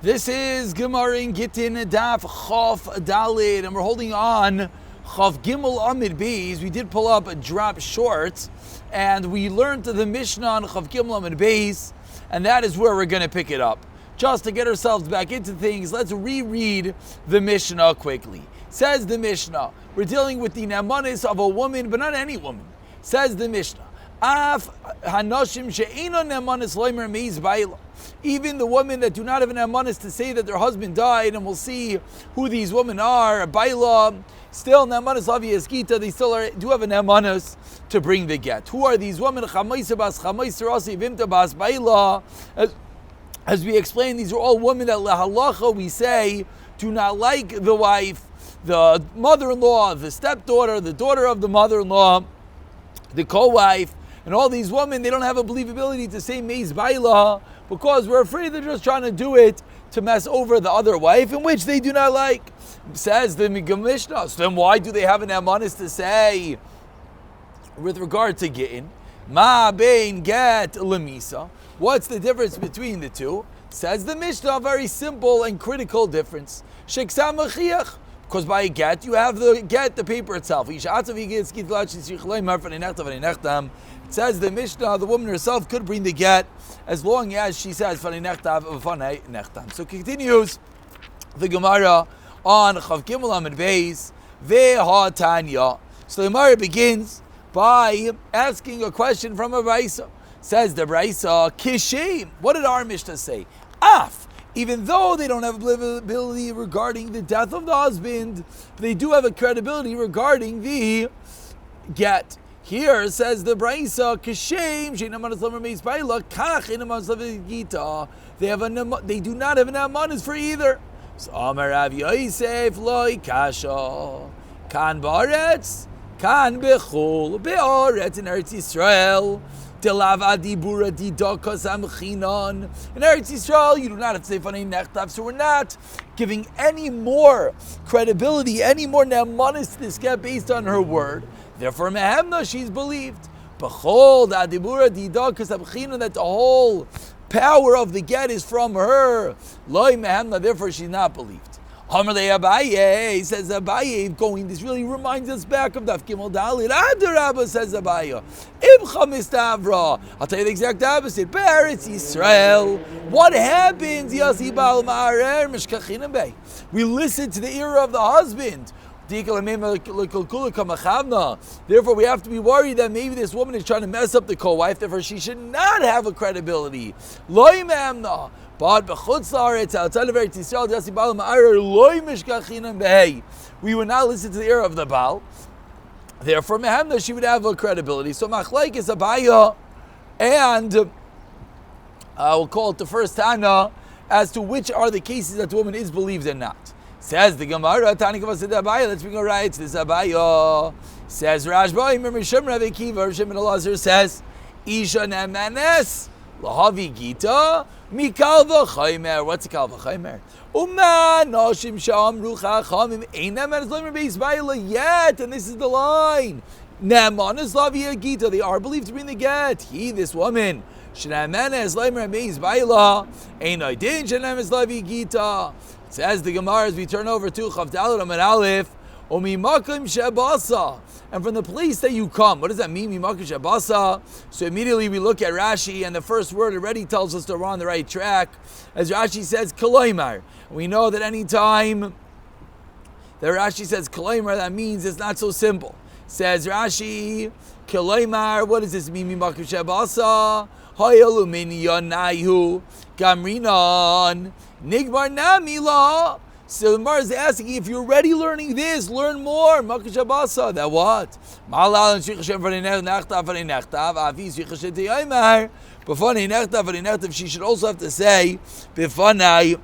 This is Gemara in Gittin Daf Chof Dalid, and we're holding on Chof Gimel Amid Beis. We did pull up a drop short, and we learned the Mishnah on Chof Gimel Amid Beis, and that is where we're going to pick it up. Just to get ourselves back into things, let's reread the Mishnah quickly. Says the Mishnah, we're dealing with the nemanis of a woman, but not any woman. Says the Mishnah, Af Hanoshim she'eino nemanis loimer meiz ba'ila. Even the women that do not have an nemanis to say that their husband died, and we'll see who these women are, ba'ila, still nemanis lavi eskita, they still do have an nemanis to bring the get. Who are these women? Chamaisa bas chamaisa rasi vimta bas ba'ila. As we explained, these are all women that lahalacha we say do not like the wife, the mother-in-law, the stepdaughter, the daughter of the mother-in-law, the co-wife, and all these women, they don't have a believability to say meiz ba'ila because we're afraid they're just trying to do it to mess over the other wife, in which they do not like. Says the Mishnah, so then why do they have an nemanis to say with regard to Gittin? Ma bein get lemisa. What's the difference between the two? Says the Mishnah, a very simple and critical difference. Sheksam mechiach. Because by a get, you have the get, the paper itself. It says the Mishnah, the woman herself could bring the get as long as she says So continues the Gemara on Chav Gimel Amid Beis Veha Tanya. So the Gemara begins by asking a question from a Brisa. Says the Brisa, Kishem. What did our Mishnah say? Af. Even though they don't have credibility regarding the death of the husband, they do have a credibility regarding the get. Here says the Brisa, Kishem, they do not have an nemanis for either. So Amar Rav Yosef loy kasha kan baretz kan bechol be'aretz in Eretz Yisrael. In Eretz Yisrael, you do not have to say Fanei Nechtav, so we're not giving any more credibility, any more nemanis to this get based on her word. Therefore, Mehemna, she's believed. Behold, that the whole power of the get is from her. Loi Mehemna, therefore she's not believed. Hamalei Abaye, says Abaye, this really reminds us back of Daf Gimel Dalid. Adarabba, says Abaye. Ibcha mistavra. I'll tell you the exact opposite. Be'eretz Yisrael. What happens? Yasi ba'al ma'arer mishkachinam bey. We listen to the ear of the husband. Therefore, we have to be worried that maybe this woman is trying to mess up the co-wife. Therefore, she should not have a credibility. Loi me'amna. But b'chutz la'aretz, outside of Eretz Yisrael, yasi ba'al ma'arer loi mishkachinam bey. We would not listen to the ear of the Baal. Therefore, mehamna, she would have a credibility. So machlaik is Abaya, and we'll call it the first Tana as to which are the cases that the woman is believed and not. Says the Gemara, Tanikava said Abaya. Let's bring a right to this Abaya. Says Rashba, Mishum Rav Akiva, Rishim Elazar says, Isha nemanes lahavi gita mikal v'chaymer. What's a kal v'chaymer? Uman noshim shamru chachamim einam and zlomer beis ba'ila yet, and this is the line. Nemanes lavi gita. They are believed to bring the get. He, this woman, shenamanes zlomer beis ba'ila einay din shenamanes lavi gita. Says the Gemara as we turn over to Chav Daled Amud Aleph, Umimakim Shabasa, and from the place that you come. What does that mean, Mimakim Shabasa? So immediately we look at Rashi, and the first word already tells us that we're on the right track. As Rashi says, Kaloimar. We know that any time that Rashi says Kaloimar, that means it's not so simple. Says Rashi, Kaloimar, what does this mean, Mimakim Shabasa? Hayalu min yanayu gamrinan. Nigbar namila. So the Gemara is asking, if you're already learning this, learn more. Makashabasa. That what? Malal and shichashem v'nei nechtav v'nei nechtav. Avi shichashem tiyaymer. B'fanei nechtav v'nei nechtav. She should also have to say b'fanei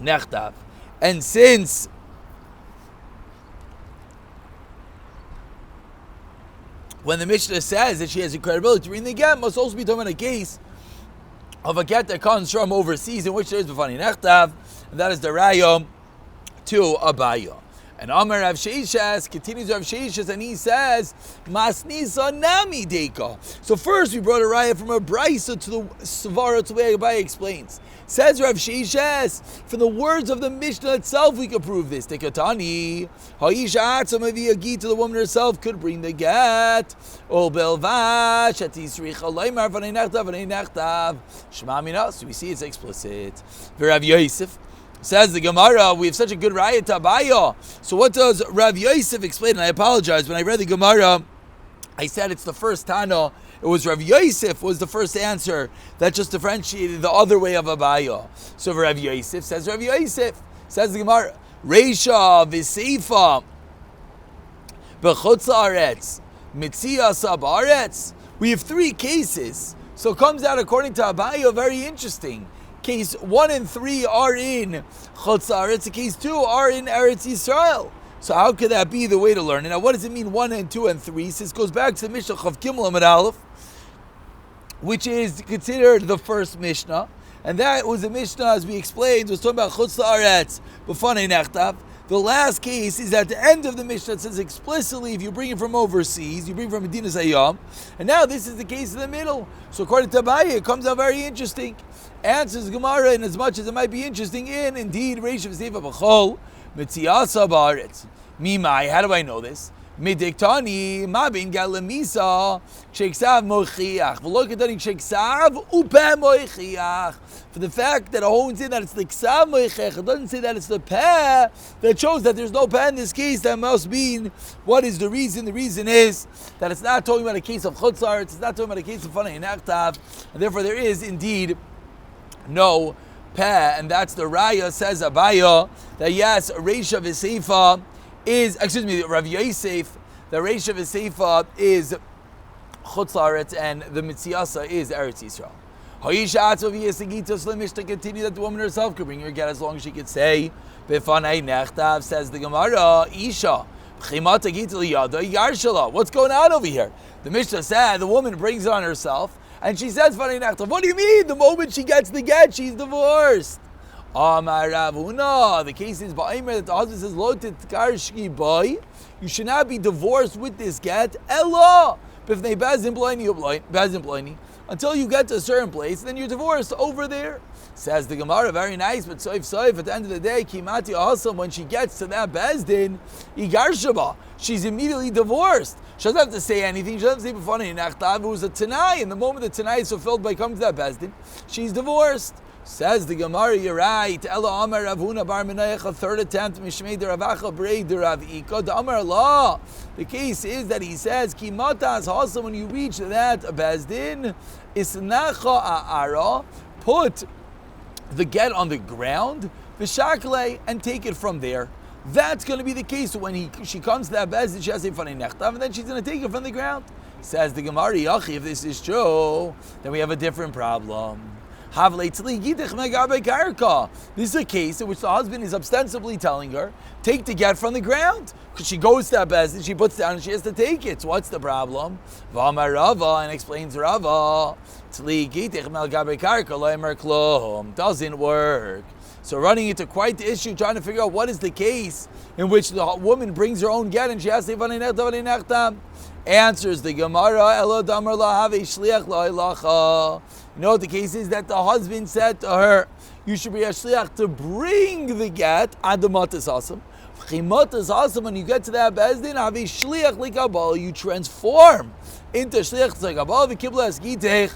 nechtav. And since when the Mishnah says that she has a credibility to bring the get, must also be talking about a case of a get that comes from overseas, in which there is b'fanei nechtav, and that is the raya to Abaya. And Amar Rav Sheishas continues Rav Sheishas, and he says, Masnisa nami deka. So first we brought a raya from a brisa to the Svara to where Abaye explains. Says Rav Sheishas, from the words of the Mishnah itself we could prove this. Tekatani, Ha'isha atzam aviyagi, to the woman herself could bring the get. O belvash atisricha loymar v'nei nechtav shema mina. So we see it's explicit. Rav Yosef says the Gemara, we have such a good raya to Abaye. So what does Rav Yosef explain? And I apologize, when I read the Gemara, I said it's the first Tana. It was Rav Yosef was the first answer that just differentiated the other way of Abaye. So Rav Yosef says the Gemara, Reisha v'seifa b'chutz haaretz mitzias ha'aretz. We have three cases. So it comes out according to Abaye very interesting. Case 1 and 3 are in Chutz Haaretz. Case 2 are in Eretz Yisrael. So how could that be the way to learn it? Now, what does it mean 1 and 2 and 3? This goes back to the Mishnah Chav Gimel Amud Aleph, which is considered the first Mishnah. And that was a Mishnah, as we explained, was talking about Chutz Haaretz b'fanei nechtav. The last case is at the end of the Mishnah. It says explicitly if you bring it from overseas, you bring from Medina Sayyam. And now this is the case in the middle. So according to Abaye, it comes out very interesting. Answers Gemara in as much as it might be interesting in, indeed, Reish v'seifa b'chol, mitziasa ba'aretz. Mimai, how do I know this? Midiktani, mabin galamisa, sheksav mochiach. V'lokatani sheksav upe mochiach. For the fact that it hones in that it's the ksav mochiach, it doesn't say that it's the peh, that shows that there's no peh in this case. That must mean, what is the reason? The reason is that it's not talking about a case of chutz haaretz, it's not talking about a case of fanei nechtav, and therefore there is indeed no peh, and that's the raya, says Abaye, that yes, Reisha v'seifa is, Rav Yosef, the Reisha v'seifa is Chutz Haaretz and the Mitziasa is Eretz Yisrael. Ha'isha atzma v'yesegita, so the Mishnah continue that the woman herself could bring her get as long as she could say, B'fanei nechtav, says the Gemara, Isha, b'chimata gita liyada yarshala. What's going on over here? The Mishnah said the woman brings it on herself, and she says, Fanei nechtav. What do you mean? The moment she gets the get, she's divorced. Amar Rav Huna. The case is ba'aymer that the husband says, Lo titkarshki boy. You should not be divorced with this get. Ella. B'fnei bazin ploini. Until you get to a certain place, then you're divorced over there. Says the Gemara, very nice, but soif, at the end of the day, kimati awesome, when she gets to that bezdin, igarshaba, she's immediately divorced. She doesn't have to say anything. She doesn't say b'fanei nechtav. It was a tanai, and the moment the tanai is fulfilled by coming to that bezdin, she's divorced. Says the Gemara, you're right. Ella Amar Rav Huna bar Menayach, a third attempt. Mishmei de Rav Acha brei de Rav Ika. The Amar Allah. The case is that he says, Kimatas Hasa, when you reach that bezdin, Isnacha A'ara, put the get on the ground, V'shakle, and take it from there. That's going to be the case. So when she comes to that bezdin, she has to say Fanei nechtav, and then she's going to take it from the ground. Says the Gemara, Yachi, if this is true, then we have a different problem. This is a case in which the husband is ostensibly telling her, take the get from the ground. Because she goes to that bezdin, she puts down and she has to take it. So what's the problem? V'amar Rava, and explains Rava, doesn't work. So running into quite the issue, trying to figure out what is the case in which the woman brings her own get and she has to say Fanei nechtav. Answers the Gemara, Elo damar lahav shliach la'ilacha. You know what the case is? That the husband said to her, you should be a shliach to bring the get, adamat awesome. Chimat awesome. When you get to that bezdin, have a shliach likabal, you transform into shliach likabal, v'kibla esgitech,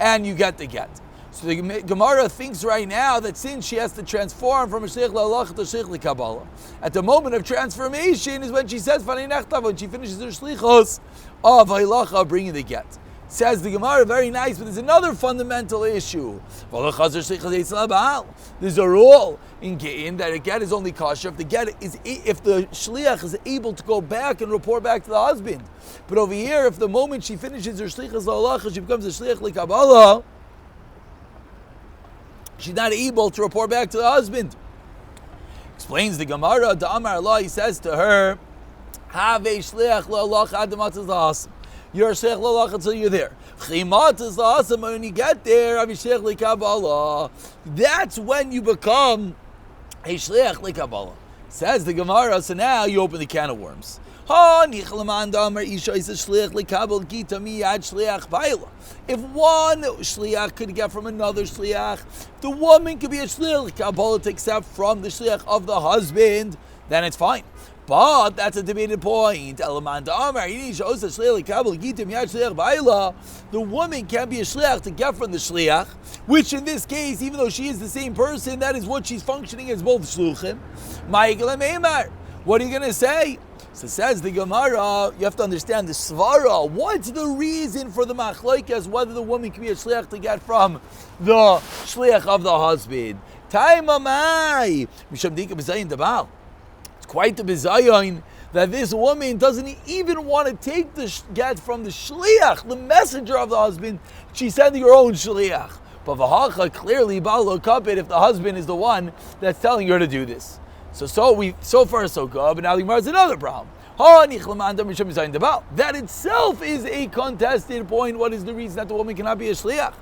and you get the get. So the Gemara thinks right now that since she has to transform from a shliach la'alacha to shliach likabala, at the moment of transformation is when she says Fanei nechtav, when she finishes her shlichos of halacha, bringing the get. Says the Gemara, very nice, but there's another fundamental issue. There's a rule in Gittin that a get is only kosher if the shliach is able to go back and report back to the husband. But over here, if the moment she finishes her shlichos halacha, she becomes a shliach likabala, she's not able to report back to the husband. Explains the Gemara, the Amar Allah, he says to her, have a shliach la'alacha adamat is you're a shliach la'alacha until you're there. Chimat is awesome. When you get there, have a shliach likabala. That's when you become a shliach likabala. Says the Gemara, so now you open the can of worms. If one shliach could get from another shliach, the woman could be a shliach kabbalah to accept from the shliach of the husband, then it's fine. But that's a debated point. The woman can be a shliach to get from the shliach, which in this case, even though she is the same person, that is what she's functioning as both shluchim. What are you going to say? So says the Gemara, you have to understand the svara. What's the reason for the machlokes whether the woman can be a shliach to get from the shliach of the husband? It's quite the bizayon that this woman doesn't even want to take the get from the shliach, the messenger of the husband. She's sending her own shliach. But v'hacha, clearly, ba'alo kapit, if the husband is the one that's telling her to do this. So far so good, but now the Gemara has another problem. That itself is a contested point. What is the reason that the woman cannot be a shliach?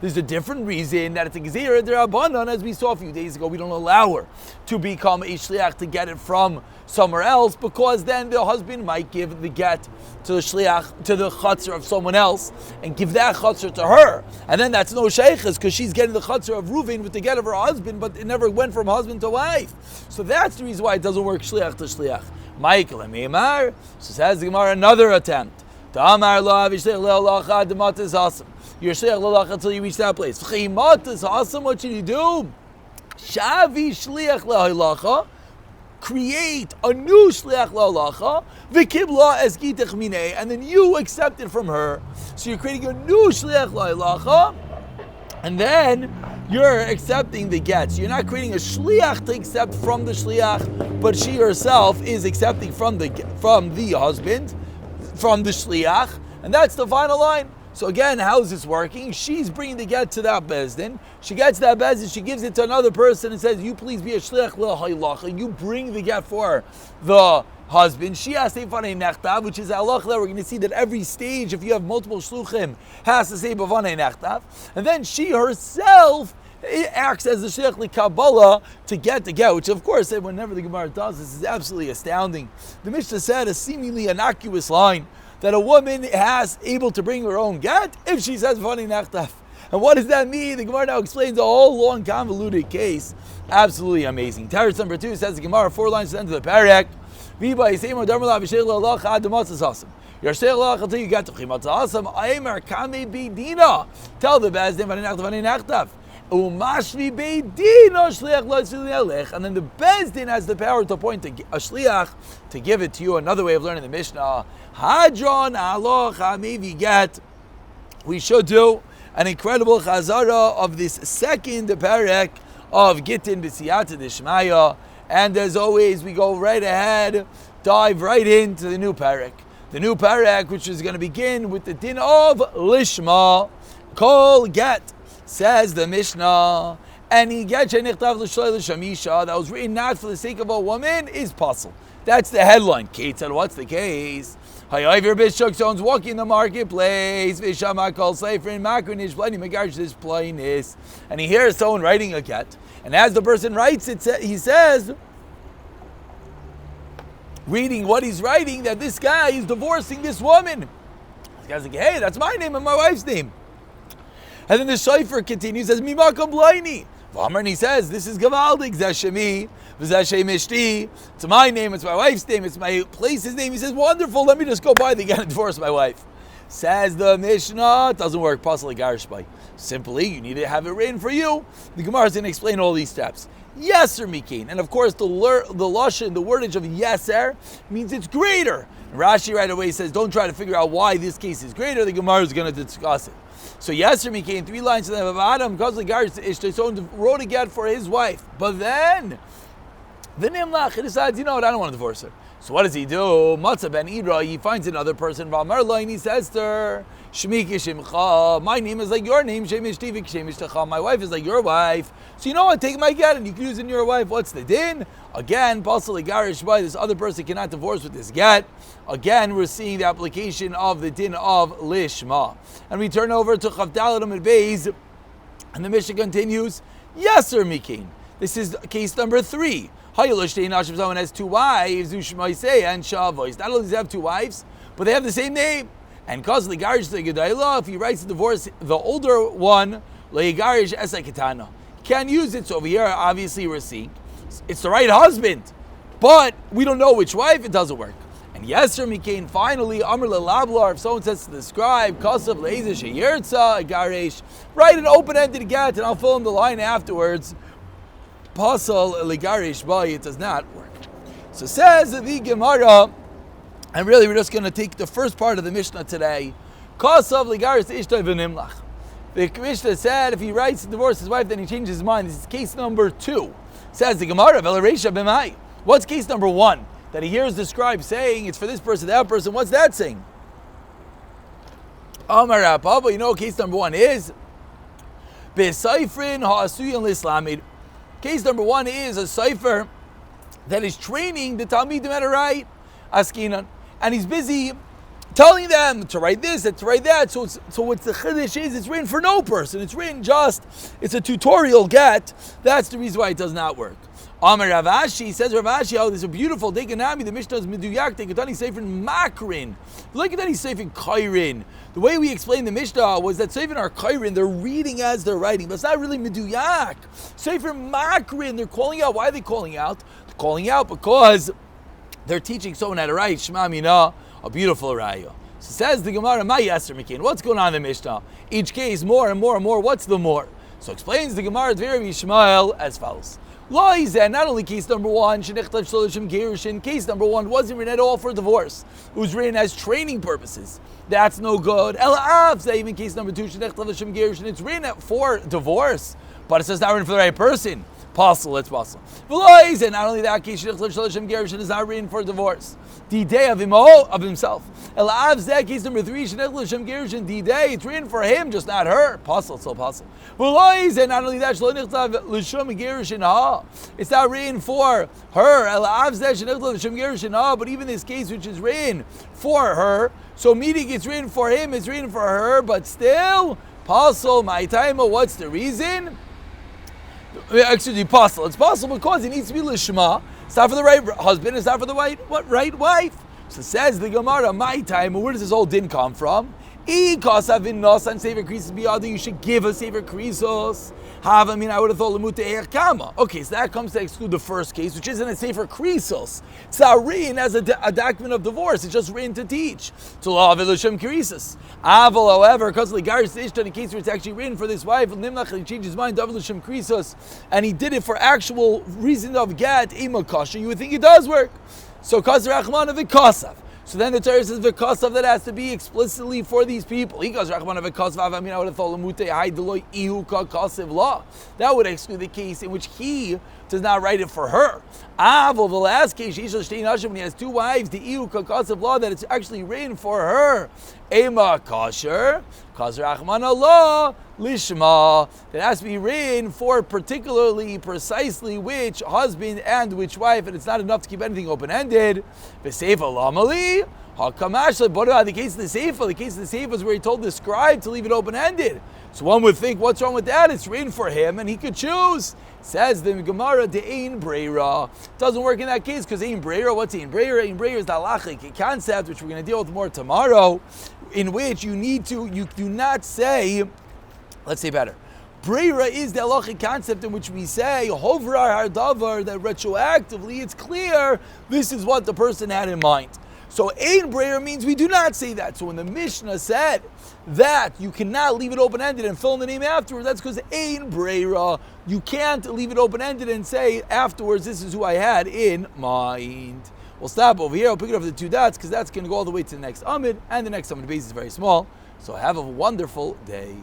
There's a different reason that it's a gezerah d'Rabbanan, as we saw a few days ago. We don't allow her to become a shliach to get it from somewhere else, because then the husband might give the get to the shliach, to the chutzner of someone else, and give that chutzner to her, and then that's no sheiches, because she's getting the chutzner of Reuven with the get of her husband, but it never went from husband to wife. So that's the reason why it doesn't work shliach to shliach. Michael and Meimar. So says the Gemara, another attempt. You're shliach l'alacha until you reach that place. What should you do? Shavi shliach l'halacha. Create a new shliach l'halacha. V'kibla es gittin minei, and then you accept it from her. So you're creating a new shliach l'halacha, and then you're accepting the get. So you're not creating a shliach to accept from the shliach, but she herself is accepting from the husband, from the shliach, and that's the final line. So again, how is this working? She's bringing the get to that bezdin. She gets that bezdin, she gives it to another person and says, you please be a shliach l'halacha. You bring the get for the husband. She has to say b'vanei nechtav, which is halacha. We're going to see that every stage, if you have multiple shluchim, has to say b'vanei nechtav. And then she herself acts as the shliach l'kabbalah to get the get, which of course, whenever the Gemara does this, is absolutely astounding. The Mishnah said a seemingly innocuous line, that a woman has able to bring her own get if she says b'vanei nechtav. And what does that mean? The Gemara now explains a whole long convoluted case. Absolutely amazing. Teretz number 2 says the Gemara, 4 lines to the end of the parak. You're shliach l'alacha until you get to chimat asam. Aimer kamei beidina. Tell the bezdin b'vanei nechtav. Umashvi beidina shliach l'tzilelech. And then the bezdin has the power to appoint a shliach to give it to you. Another way of learning the Mishnah. Hadron alocha maybe get. We should do an incredible chazara of this second parak of Gittin b'siyata d'shmaya. And as always, we go right ahead, dive right into the new parak. The new parak, which is going to begin with the din of lishma, kol get, says the Mishnah. Any get shenichtav l'shloi l'shamisha that was written not for the sake of a woman is puzzle. That's the headline. Kate said, what's the case? Hayover bishuk stones walking in the marketplace. Vishama kol seifrin makrinish blinding megarsh this blindness. And he hears someone writing a get. And as the person writes it, he says, reading what he's writing, that this guy is divorcing this woman. This guy's like, hey, that's my name and my wife's name. And then the shofar continues, says, Mimakam Blaini. And he says, this is Gavaldik, Zeshemi, Zeshem Ishti. It's my name, it's my wife's name, it's my place's name. He says, wonderful, let me just go by the again and divorce my wife. Says the Mishnah, it doesn't work, Pasal Garishbai. Simply, you need to have it written for you. The Gemara is going to explain all these steps. Yeser Mikin. And of course, the lashon, the wordage of Yeser means it's greater. And Rashi right away says, don't try to figure out why this case is greater. The Gemara is going to discuss it. So Yeser Mikin, 3 lines to the Adam, because the Garish, someone wrote a get for his wife. But then, the Nimlach, he decides, you know what, I don't want to divorce her. So what does he do? Matzah ben Ira, he finds another person, and he says to her, Shmi kishimcha, my name is like your name, Shemishtivik Shemishtacha, my wife is like your wife. So you know what, take my get and you can use it in your wife. What's the din? Again, Pasal Garish by this other person cannot divorce with this get. Again, we're seeing the application of the din of Lishma. And we turn over to Chavdaladam and Beis, and the Mishnah continues, Yeser Mikain. This is case number 3. Someone has 2 wives, and Shavois. Not only does he have 2 wives, but they have the same name. And because Ligarish Gedailah, if he writes to divorce the older one, Ligarish Esakitana. Can't use it. So over here, obviously, we're seeing it's the right husband, but we don't know which wife. It doesn't work. And Yeser Mikain, finally, Amr Lablar, if someone says to the scribe, Kasav Leiza Sheyirtza Garish, write an open-ended get, and I'll fill in the line afterwards. Pasal Ligarish Bay, it does not work. So says the Gemara, and really we're just going to take the first part of the Mishnah today. Kasav Ligarish Ishtay V'Nimlach. The Mishnah said if he writes to divorce his wife, then he changes his mind. This is case number 2. Says the Gemara, Velaresha B'mai. What's case number 1? That he hears the scribe saying it's for this person, that person. What's that saying? Amar Papa, you know case number 1 is B'Seifrin Ha'asuyin L'Islamid. Case number 1 is a cipher that is training the Talmidim how to write Askinan, and he's busy telling them to write this and to write that. So what the Chiddush is, it's written for no person. It's written it's a tutorial get. That's the reason why it does not work. Amar Rav Ashi, says Rav Ashi, oh, this is a beautiful Deganami. The Mishnah is Meduyak, Degatani Sefer Makrin. Look at that, he's Sefer Kairin. The way we explained the Mishnah was that Sefer are Kairin, they're reading as they're writing, but it's not really Meduyak. Sefer Makrin, they're calling out. Why are they calling out? They're calling out because they're teaching someone how to write Shema Mina, a beautiful raya. So says the Gemara, Ma Yeser Mikain. What's going on in the Mishnah? Each case, more and more and more. What's the more? So explains the Gemara Dvei Yishmael as follows. Not only case number 1, case number 1 wasn't written at all for divorce. It was written as training purposes. That's no good. Even case number 2, it's written for divorce, but it says not written for the right person. Possible, it's possible. And not only that case, is not written for divorce. D-Day of himself. Case number 3, D-Day, it's written for him, just not her. Possible, so possible. And not only that, it's not written for her. But even this case, which is written for her, so meaning it's written for him, it's written for her, but still, possible, my time, what's the reason? Excuse me, possible. It's possible because it needs to be lishma. It's not for the right husband. It's not for the right wife. So says the Gemara, my time. Where does this whole din come from? You should give a sefer krisos. I would have thought lemute kama. Okay, so that comes to exclude the first case, which isn't a sefer krisos. It's not written as a document of divorce. It's just written to teach. To law of elishem krisos. Aval, however, because Ligaris Ishta, in case where it's actually written for this wife, Nimlach, he changed his mind to elishem krisos, and he did it for actual reason of get ima kasha. You would think it does work. So kaser achman of v'kasav. So then the Torah says v'kasav, that has to be explicitly for these people. He goes rachman of v'kasav. I would have thought lemute hay deloy ihu kasav law. That would exclude the case in which he does not write it for her. Avol, the last case, when he has 2 wives, the ihu kasav law, that it's actually written for her. Ema kasher, kaser achman Allah lishma. That has to be written for particularly, precisely which husband and which wife, and it's not enough to keep anything open-ended. V'seifa lamali. The case of the Seifa is where he told the scribe to leave it open-ended. So one would think, what's wrong with that? It's written for him, and he could choose. Says the Gemara, de ein breira. Doesn't work in that case, because ein breira, what's ein breira? Ein breira is the halachic concept, which we're going to deal with more tomorrow, in which you do not say, let's say better. Breira is the halachic concept in which we say, hovrar hardavar, that retroactively it's clear this is what the person had in mind. So ein breira means we do not say that. So when the Mishnah said that you cannot leave it open-ended and fill in the name afterwards, that's because ein breira. You can't leave it open-ended and say afterwards, this is who I had in mind. We'll stop over here. I'll pick it up the 2 dots because that's going to go all the way to the next Amid, and the next Amid base is very small. So have a wonderful day.